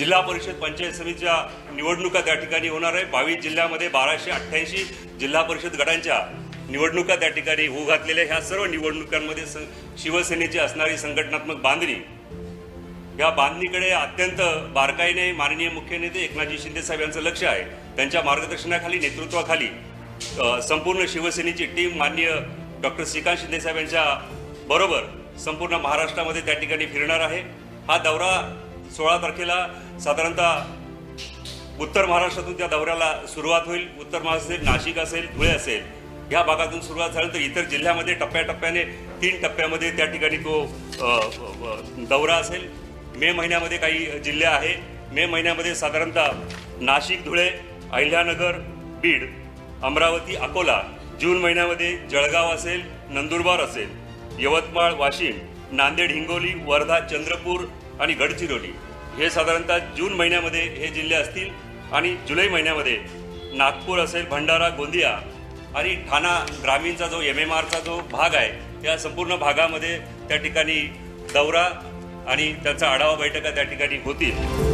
जिल्हा परिषद पंचायत समितीच्या निवडणुका त्या ठिकाणी होणार आहे। 22 जिल्ह्यामध्ये 1288 जिल्हा परिषद गटांच्या निवडणुका त्या ठिकाणी होऊ घातलेल्या ह्या सर्व निवडणुकांमध्ये शिवसेनेची असणारी संघटनात्मक बांधणी, या बांधणीकडे अत्यंत बारकाईने माननीय मुख्य नेते एकनाथजी शिंदे साहेब यांचं लक्ष आहे। त्यांच्या मार्गदर्शनाखाली, नेतृत्वाखाली संपूर्ण शिवसेनेची टीम माननीय डॉक्टर श्रीकांत शिंदे साहेब यांच्या बरोबर संपूर्ण महाराष्ट्रामध्ये त्या ठिकाणी फिरणार आहे। हा दौरा 16 तारखेला साधारणतः उत्तर महाराष्ट्रातून त्या दौऱ्याला सुरुवात होईल। उत्तर महाराष्ट्र असेल, नाशिक असेल, धुळे असेल, या भागातून सुरुवात झाल्यानंतर इतर जिल्ह्यामध्ये टप्प्याटप्प्याने 3 टप्प्यामध्ये त्या ठिकाणी तो दौरा असेल। मे महिन्यामध्ये काही जिल्हे आहे। मे महिन्यामध्ये साधारणतः नाशिक, धुळे, अहिल्यानगर, बीड, अमरावती, अकोला। जून महिन्यामध्ये जळगाव असेल, नंदुरबार असेल, यवतमाळ, वाशिम, नांदेड, हिंगोली, वर्धा, चंद्रपूर आणि गडचिरोली हे साधारणतः जून महिन्यामध्ये हे जिल्हे असतील। आणि जुलै महिन्यामध्ये नागपूर असेल, भंडारा, गोंदिया आणि ठाणा ग्रामीणचा जो MMRचा जो भाग आहे या संपूर्ण भागामध्ये त्या ठिकाणी दौरा आणि त्याचा आढावा बैठका त्या ठिकाणी होतील।